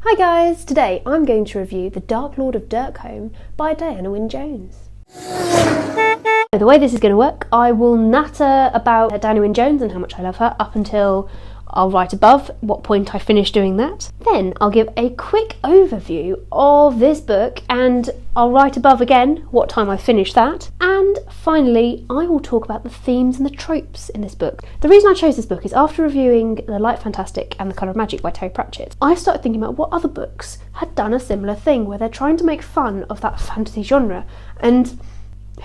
Hi guys, today I'm going to review The Dark Lord of Derkholm by Diana Wynne Jones. The way this is going to work, I will natter about Diana Wynne Jones and how much I love her up until I'll write above what point I finish doing that. Then I'll give a quick overview of this book and I'll write above again what time I finish that. And finally, I will talk about the themes and the tropes in this book. The reason I chose this book is after reviewing The Light Fantastic and The Colour of Magic by Terry Pratchett, I started thinking about what other books had done a similar thing where they're trying to make fun of that fantasy genre, and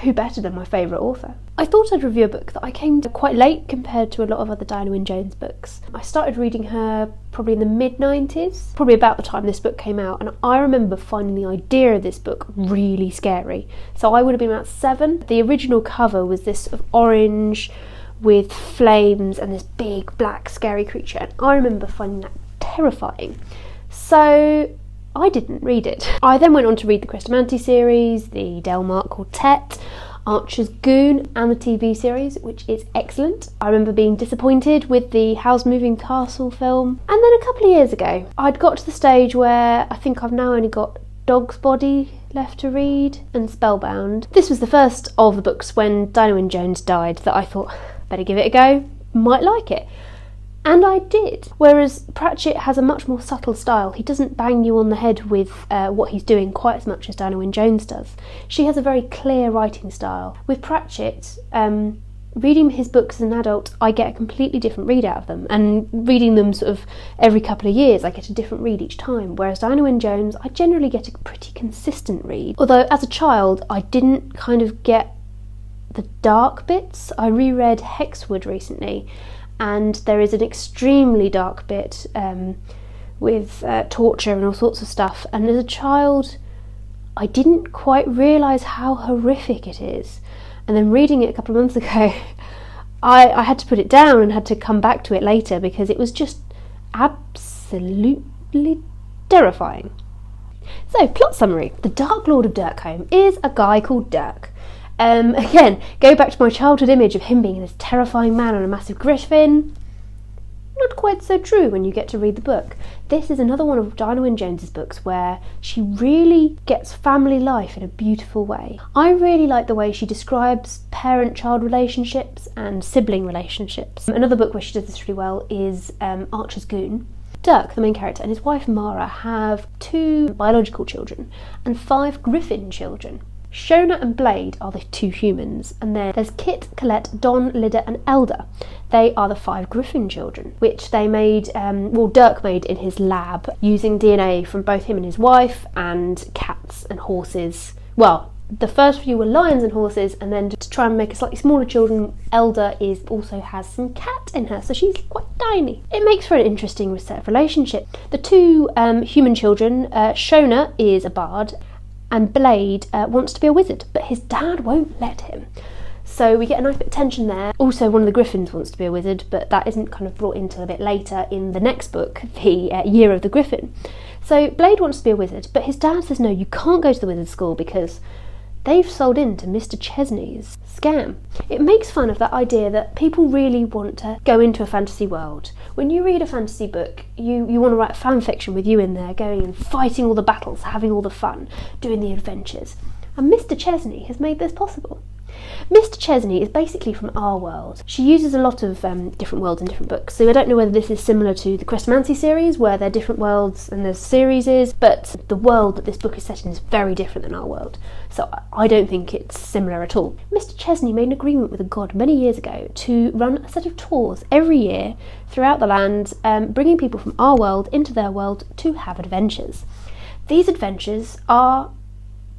who better than my favourite author? I thought I'd review a book that I came to quite late compared to a lot of other Diana Wynne Jones books. I started reading her probably in the mid-90s, probably about the time this book came out, and I remember finding the idea of this book really scary. So I would have been about 7. The original cover was this sort of orange with flames and this big black scary creature, and I remember finding that terrifying. So I didn't read it. I then went on to read the Chrestomanci series, the Delmark Quartet, Archer's Goon and the TV series, which is excellent. I remember being disappointed with the Howl's Moving Castle film. And then a couple of years ago, I'd got to the stage where I think I've now only got Dog's Body left to read and Spellbound. This was the first of the books when Diana Wynne Jones died that I thought, better give it a go, might like it. And I did. Whereas Pratchett has a much more subtle style. He doesn't bang you on the head with what he's doing quite as much as Diana Wynne Jones does. She has a very clear writing style. With Pratchett, reading his books as an adult, I get a completely different read out of them. And reading them sort of every couple of years, I get a different read each time. Whereas Diana Wynne Jones, I generally get a pretty consistent read. Although as a child, I didn't kind of get the dark bits. I reread Hexwood recently, and there is an extremely dark bit with torture and all sorts of stuff, and as a child I didn't quite realise how horrific it is, and then reading it a couple of months ago I had to put it down and had to come back to it later because it was just absolutely terrifying. So, plot summary. The Dark Lord of Derkholm is a guy called Dirk. Again, go back to my childhood image of him being this terrifying man on a massive griffin. Not quite so true when you get to read the book. This is another one of Diana Wynne Jones's books where she really gets family life in a beautiful way. I really like the way she describes parent-child relationships and sibling relationships. Another book where she does this really well is Archer's Goon. Dirk, the main character, and his wife Mara have 2 biological children and 5 griffin children. Shona and Blade are the 2 humans, and then there's Kit, Colette, Don, Lida and Elder. They are the 5 griffin children, which they made, Dirk made in his lab using DNA from both him and his wife and cats and horses. Well, the first few were lions and horses, and then to try and make a slightly smaller children, Elder also has some cat in her, so she's quite tiny. It makes for an interesting set of relationship. The 2 human children, Shona is a bard, and Blade wants to be a wizard, but his dad won't let him. So we get a nice bit of tension there. Also, one of the Griffins wants to be a wizard, but that isn't kind of brought into a bit later in the next book, the Year of the Griffin. So Blade wants to be a wizard, but his dad says, no, you can't go to the wizard school because they've sold in to Mr. Chesney's scam. It makes fun of that idea that people really want to go into a fantasy world. When you read a fantasy book, you want to write fan fiction with you in there, going and fighting all the battles, having all the fun, doing the adventures. And Mr. Chesney has made this possible. Mr. Chesney is basically from our world. She uses a lot of different worlds in different books, so I don't know whether this is similar to the Chrestomanci series, where they're different worlds and there's series, but the world that this book is set in is very different than our world, so I don't think it's similar at all. Mr. Chesney made an agreement with a god many years ago to run a set of tours every year throughout the land, bringing people from our world into their world to have adventures. These adventures are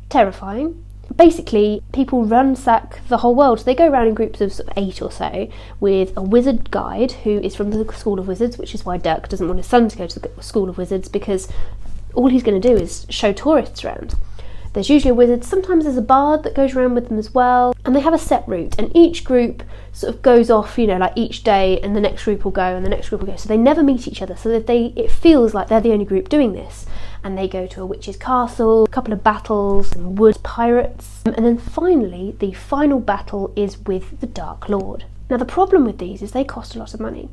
terrifying. Basically, people ransack the whole world. So they go around in groups of sort of 8 or so with a wizard guide who is from the School of Wizards, which is why Dirk doesn't want his son to go to the School of Wizards, because all he's going to do is show tourists around. There's usually a wizard, sometimes there's a bard that goes around with them as well, and they have a set route, and each group sort of goes off, like each day, and the next group will go, and the next group will go, so they never meet each other, so that it feels like they're the only group doing this. And they go to a witch's castle, a couple of battles, some wood pirates, and then finally, the final battle is with the Dark Lord. Now the problem with these is they cost a lot of money.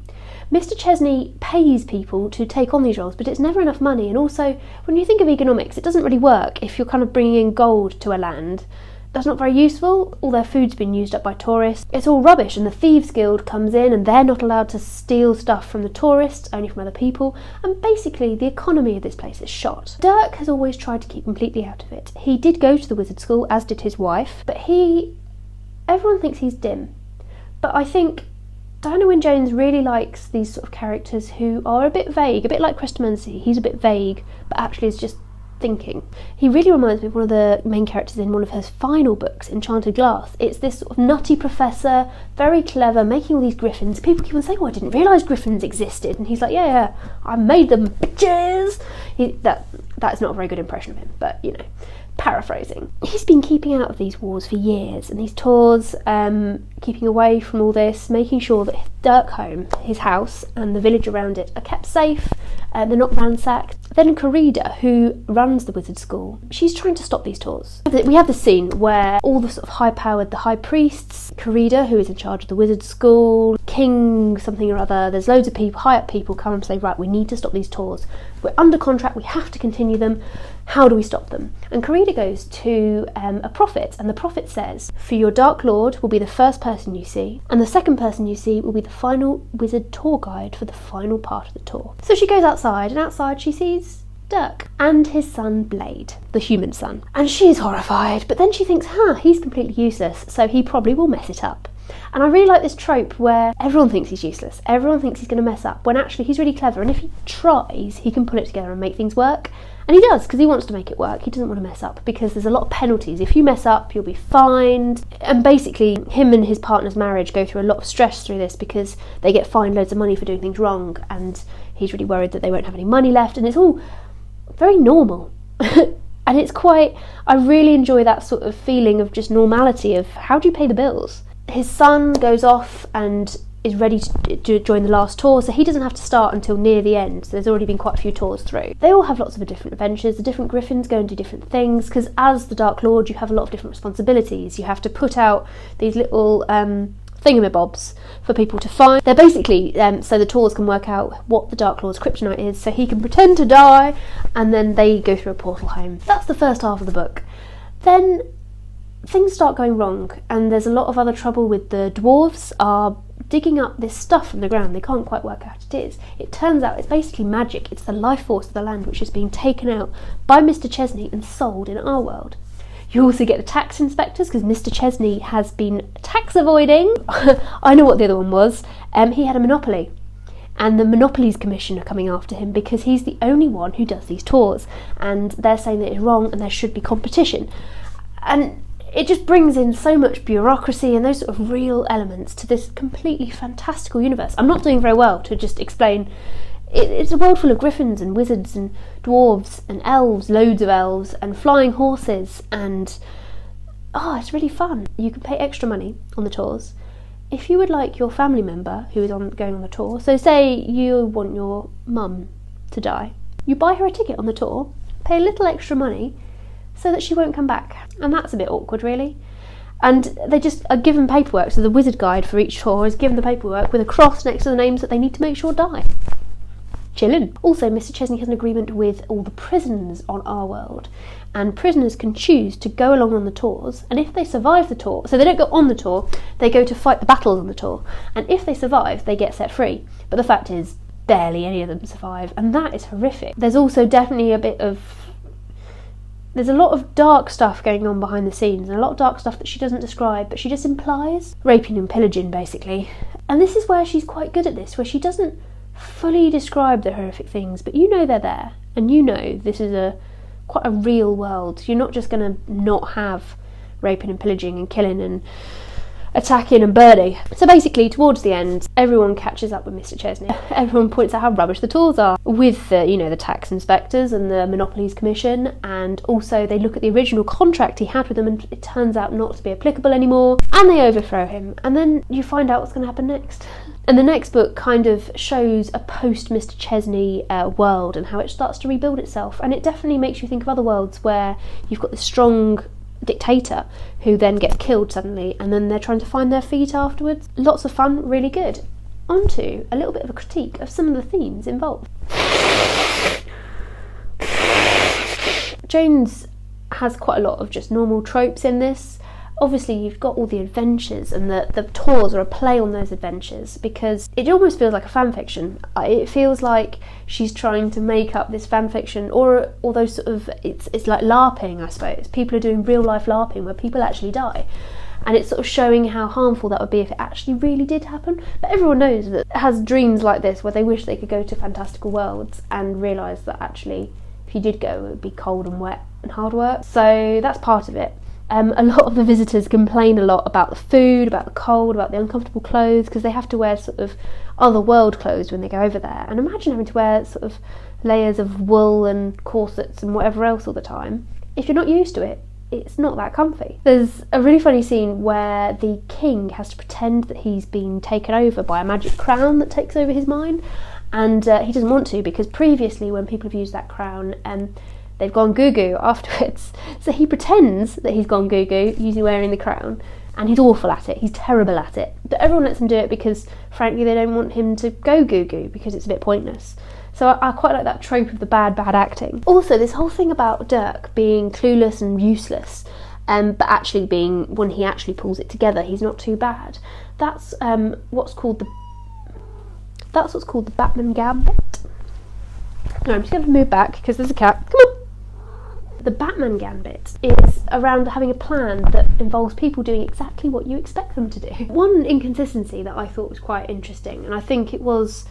Mr. Chesney pays people to take on these roles, but it's never enough money, and also when you think of economics, it doesn't really work if you're kind of bringing in gold to a land. That's not very useful. All their food's been used up by tourists. It's all rubbish, and the Thieves Guild comes in and they're not allowed to steal stuff from the tourists, only from other people, and basically the economy of this place is shot. Dirk has always tried to keep completely out of it. He did go to the wizard school, as did his wife, but everyone thinks he's dim. But I think Diana Wynne Jones really likes these sort of characters who are a bit vague, a bit like Chrestomanci. He's a bit vague, but actually is just thinking. He really reminds me of one of the main characters in one of her final books, Enchanted Glass. It's this sort of nutty professor, very clever, making all these griffins. People keep on saying, oh, I didn't realise griffins existed. And he's like, yeah, I made them, bitches. That's not a very good impression of him, but, you know, paraphrasing. He's been keeping out of these wars for years, and these tours, keeping away from all this, making sure that Derkholm, his house, and the village around it are kept safe, they're not ransacked. Then Corrida, who runs the wizard school, she's trying to stop these tours. We have the scene where all the sort of high-powered, the high priests, Corrida, who is in charge of the wizard school, King something or other, there's loads of people, high-up people come and say, right, we need to stop these tours. We're under contract, we have to continue them. How do we stop them? And Corrida goes to a prophet, and the prophet says, for your Dark Lord will be the first person you see, and the second person you see will be the final wizard tour guide for the final part of the tour. So she goes outside, and outside she sees Dirk and his son Blade, the human son. And she's horrified, but then she thinks, he's completely useless, so he probably will mess it up. And I really like this trope where everyone thinks he's useless, everyone thinks he's going to mess up, when actually he's really clever, and if he tries, he can pull it together and make things work. And he does, because he wants to make it work. He doesn't want to mess up, because there's a lot of penalties. If you mess up, you'll be fined. And basically, him and his partner's marriage go through a lot of stress through this, because they get fined loads of money for doing things wrong, and he's really worried that they won't have any money left, and it's all very normal. And it's I really enjoy that sort of feeling of just normality, of how do you pay the bills? His son goes off and is ready to join the last tour, so he doesn't have to start until near the end, so there's already been quite a few tours through. They all have lots of different adventures. The different griffins go and do different things, because as the Dark Lord you have a lot of different responsibilities. You have to put out these little thingamabobs for people to find. They're basically so the tours can work out what the Dark Lord's kryptonite is, so he can pretend to die, and then they go through a portal home. That's the first half of the book. Then things start going wrong, and there's a lot of other trouble with the dwarves are digging up this stuff from the ground. They can't quite work out what it is. It turns out it's basically magic. It's the life force of the land which is being taken out by Mr. Chesney and sold in our world. You also get the tax inspectors, because Mr. Chesney has been tax avoiding. I know what the other one was. He had a monopoly, and the Monopolies Commission are coming after him because he's the only one who does these tours, and they're saying that it's wrong and there should be competition. And it just brings in so much bureaucracy and those sort of real elements to this completely fantastical universe. I'm not doing very well to just explain. It's a world full of griffins and wizards and dwarves and elves, loads of elves, and flying horses, and it's really fun. You can pay extra money on the tours. If you would like your family member who is going on the tour, so say you want your mum to die, you buy her a ticket on the tour, pay a little extra money, so that she won't come back. And that's a bit awkward, really. And they just are given paperwork, so the wizard guide for each tour is given the paperwork with a cross next to the names that they need to make sure die. Chillin'. Also, Mr. Chesney has an agreement with all the prisoners on our world, and prisoners can choose to go along on the tours, and if they survive the tour, so they don't go on the tour, they go to fight the battles on the tour, and if they survive, they get set free. But the fact is, barely any of them survive, and that is horrific. There's also definitely there's a lot of dark stuff going on behind the scenes, and a lot of dark stuff that she doesn't describe, but she just implies. Raping and pillaging, basically. And this is where she's quite good at this, where she doesn't fully describe the horrific things, but you know they're there, and you know this is quite a real world. You're not just going to not have raping and pillaging and killing and attacking and birdie. So basically, towards the end, everyone catches up with Mr. Chesney. Everyone points out how rubbish the tours are, with the tax inspectors and the Monopolies Commission, and also they look at the original contract he had with them, and it turns out not to be applicable anymore, and they overthrow him, and then you find out what's going to happen next. And the next book kind of shows a post Mr. Chesney world and how it starts to rebuild itself, and it definitely makes you think of other worlds where you've got this strong dictator who then gets killed suddenly, and then they're trying to find their feet afterwards. Lots of fun, really good. On to a little bit of a critique of some of the themes involved. Jones has quite a lot of just normal tropes in this. Obviously you've got all the adventures, and the tours are a play on those adventures, because it almost feels like a fan fiction. It feels like she's trying to make up this fan fiction, or those sort of, it's like LARPing, I suppose. People are doing real life LARPing where people actually die, and it's sort of showing how harmful that would be if it actually really did happen. But everyone knows that has dreams like this where they wish they could go to fantastical worlds and realise that actually if you did go it would be cold and wet and hard work. So that's part of it. A lot of the visitors complain a lot about the food, about the cold, about the uncomfortable clothes, because they have to wear sort of other world clothes when they go over there. And imagine having to wear sort of layers of wool and corsets and whatever else all the time. If you're not used to it, it's not that comfy. There's a really funny scene where the king has to pretend that he's been taken over by a magic crown that takes over his mind, and he doesn't want to, because previously when people have used that crown, they've gone goo-goo afterwards. So he pretends that he's gone goo-goo using wearing the crown, and he's awful at it. He's terrible at it. But everyone lets him do it because, frankly, they don't want him to go goo-goo because it's a bit pointless. So I quite like that trope of the bad acting. Also, this whole thing about Dirk being clueless and useless, but actually being, when he actually pulls it together, he's not too bad. That's what's called the Batman Gambit. No, I'm just going to move back because there's a cat. Come on. The Batman Gambit is around having a plan that involves people doing exactly what you expect them to do. One inconsistency that I thought was quite interesting, and I think it was,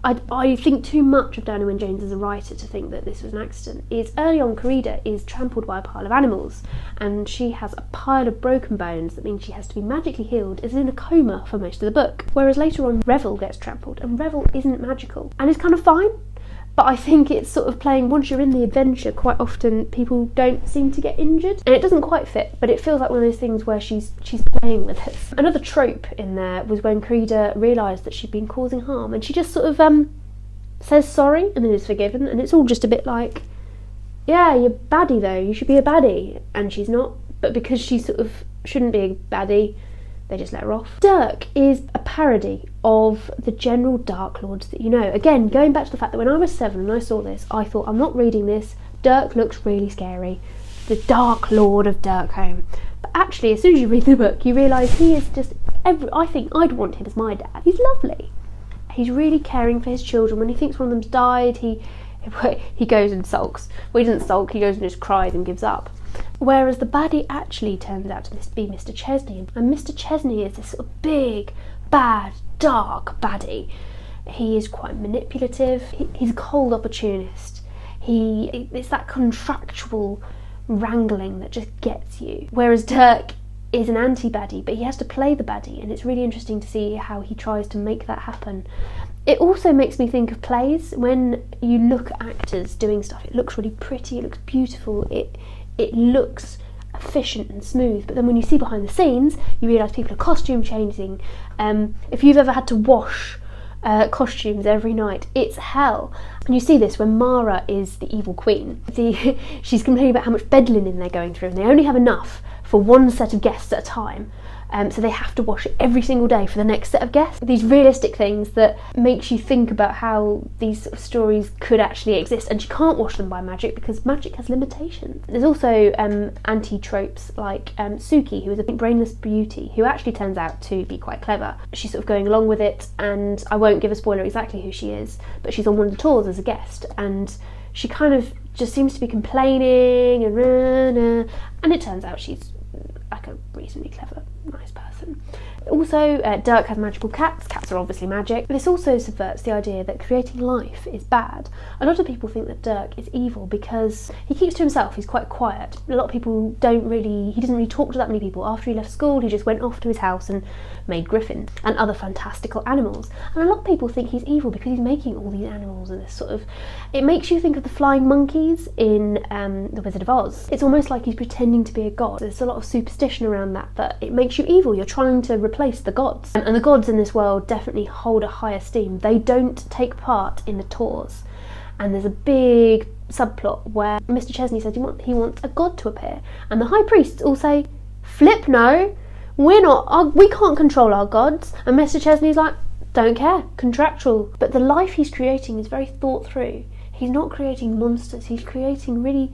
I think too much of Diana Wynne Jones as a writer to think that this was an accident, is early on Corrida is trampled by a pile of animals, and she has a pile of broken bones that means she has to be magically healed, is in a coma for most of the book. Whereas later on Revel gets trampled, and Revel isn't magical, and is kind of fine. But I think it's sort of playing, once you're in the adventure, quite often people don't seem to get injured. And it doesn't quite fit, but it feels like one of those things where she's playing with it. Another trope in there was when Corrida realised that she'd been causing harm, and she just sort of says sorry and then is forgiven, and it's all just a bit like, yeah, you're baddie though, you should be a baddie. And she's not, but because she sort of shouldn't be a baddie, they just let her off. Dirk is a parody of the general Dark Lords that you know. Again, going back to the fact that when I was 7 and I saw this, I thought, I'm not reading this. Dirk looks really scary. The Dark Lord of Derkholm. But actually, as soon as you read the book, you realise he is just I think I'd want him as my dad. He's lovely. He's really caring for his children. When he thinks one of them's died, he goes and sulks. Well, he doesn't sulk, he goes and just cries and gives up. Whereas the baddie actually turns out to be Mr. Chesney, and Mr. Chesney is this sort of big, bad, dark baddie. He is quite manipulative. He's a cold opportunist. It's that contractual wrangling that just gets you. Whereas Dirk is an anti-baddie, but he has to play the baddie, and it's really interesting to see how he tries to make that happen. It also makes me think of plays. When you look at actors doing stuff, it looks really pretty, it looks beautiful, it looks efficient and smooth, but then when you see behind the scenes, you realise people are costume changing. If you've ever had to wash costumes every night, it's hell. And you see this when Mara is the evil queen. She's complaining about how much bed linen they're going through, and they only have enough for one set of guests at a time. So they have to wash it every single day for the next set of guests. These realistic things that makes you think about how these sort of stories could actually exist, and you can't wash them by magic because magic has limitations. There's also anti-tropes like Suki, who is a brainless beauty who actually turns out to be quite clever. She's sort of going along with it, and I won't give a spoiler exactly who she is, but she's on one of the tours as a guest, and she kind of just seems to be complaining and it turns out she's like a reasonably clever, nice person. Also, Dirk has magical cats. Cats are obviously magic, but this also subverts the idea that creating life is bad. A lot of people think that Dirk is evil because he keeps to himself, he's quite quiet. A lot of people he doesn't really talk to that many people. After he left school, he just went off to his house and made griffins and other fantastical animals. And a lot of people think he's evil because he's making all these animals, and this sort of, it makes you think of the flying monkeys in The Wizard of Oz. It's almost like he's pretending to be a god. There's a lot of superstition around that it makes you evil. You're trying to replace the gods. And the gods in this world definitely hold a high esteem. They don't take part in the tours. And there's a big subplot where Mr. Chesney says he wants a god to appear, and the high priests all say, flip no, we can't control our gods, and Mr. Chesney's like, don't care, contractual. But the life he's creating is very thought through. He's not creating monsters, he's creating really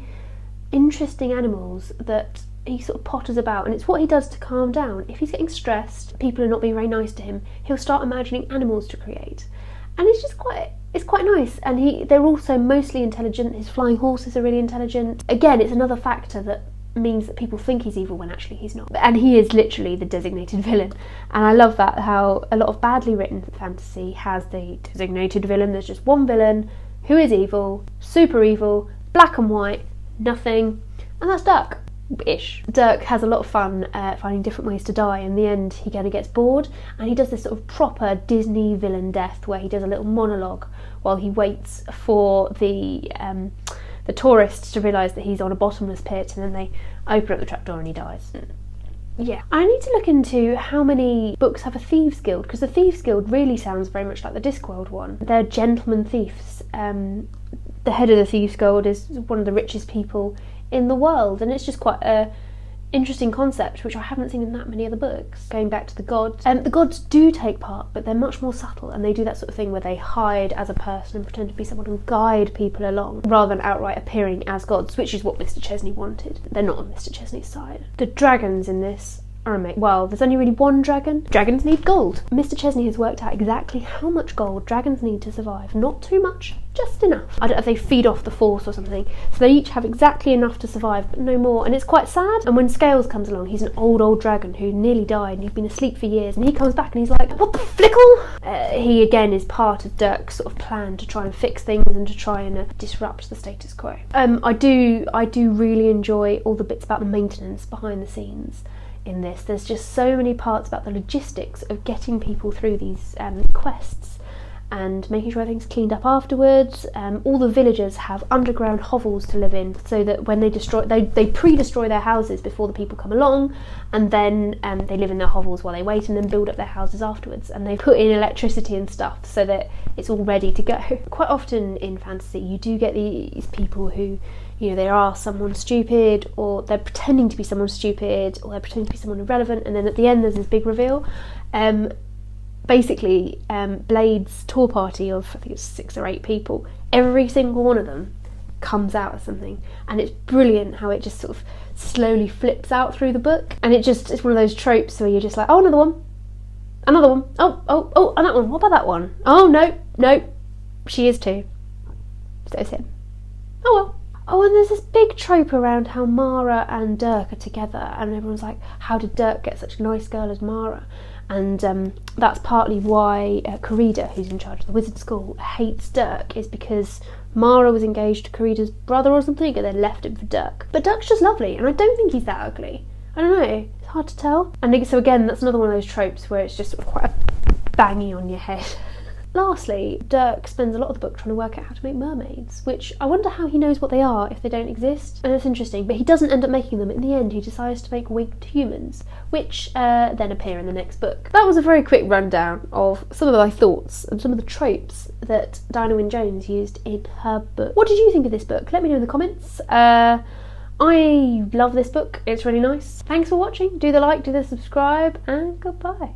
interesting animals that he sort of potters about, and it's what he does to calm down. If he's getting stressed, people are not being very nice to him, he'll start imagining animals to create, and it's quite nice. And they're also mostly intelligent. His flying horses are really intelligent. Again, it's another factor that means that people think he's evil when actually he's not, and he is literally the designated villain. And I love that, how a lot of badly written fantasy has the designated villain. There's just one villain who is evil, super evil, black and white, nothing, and that's Dirk. Ish. Dirk has a lot of fun finding different ways to die. In the end, he kind of gets bored, and he does this sort of proper Disney villain death where he does a little monologue while he waits for the tourists to realise that he's on a bottomless pit, and then they open up the trapdoor and he dies. Yeah. I need to look into how many books have a Thieves Guild, because the Thieves Guild really sounds very much like the Discworld one. They're gentlemen thieves. The head of the Thieves Guild is one of the richest people in the world, and it's just quite a interesting concept which I haven't seen in that many other books. Going back to the gods, the gods do take part, but they're much more subtle, and they do that sort of thing where they hide as a person and pretend to be someone and guide people along rather than outright appearing as gods, which is what Mr. Chesney wanted. They're not on Mr. Chesney's side. The dragons in this are amazing. Well, there's only really one dragon. Dragons need gold. Mr. Chesney has worked out exactly how much gold dragons need to survive. Not too much, just enough. I don't know if they feed off the force or something, so they each have exactly enough to survive, but no more. And it's quite sad. And when Scales comes along, he's an old dragon who nearly died and he'd been asleep for years, and he comes back and he's like, what the flickle? He again is part of Dirk's sort of plan to try and fix things and to try and disrupt the status quo. I do really enjoy all the bits about the maintenance behind the scenes in this. There's just so many parts about the logistics of getting people through these quests and making sure everything's cleaned up afterwards. All the villagers have underground hovels to live in, so that when they pre-destroy their houses before the people come along, and then they live in their hovels while they wait, and then build up their houses afterwards, and they put in electricity and stuff so that it's all ready to go. Quite often in fantasy you do get these people who, you know, they are someone stupid, or they're pretending to be someone stupid, or they're pretending to be someone irrelevant, and then at the end there's this big reveal. Basically, Blade's tour party of, I think it's 6 or 8 people, every single one of them comes out as something, and it's brilliant how it just sort of slowly flips out through the book, and it's one of those tropes where you're just like, oh, another one, oh, and that one, what about that one? Oh, no, she is too, so it's him. Oh well. Oh, and there's this big trope around how Mara and Dirk are together, and everyone's like, how did Dirk get such a nice girl as Mara? And that's partly why Corrida, who's in charge of the wizard school, hates Dirk, is because Mara was engaged to Corrida's brother or something, and then left him for Dirk. But Dirk's just lovely, and I don't think he's that ugly. I don't know, it's hard to tell. And so again, that's another one of those tropes where it's just sort of quite a banging on your head. Lastly, Dirk spends a lot of the book trying to work out how to make mermaids, which I wonder how he knows what they are if they don't exist. And it's interesting, but he doesn't end up making them. In the end, he decides to make wigged humans, which then appear in the next book. That was a very quick rundown of some of my thoughts and some of the tropes that Diana Wynne Jones used in her book. What did you think of this book? Let me know in the comments. I love this book. It's really nice. Thanks for watching. Do the like, do the subscribe, and goodbye.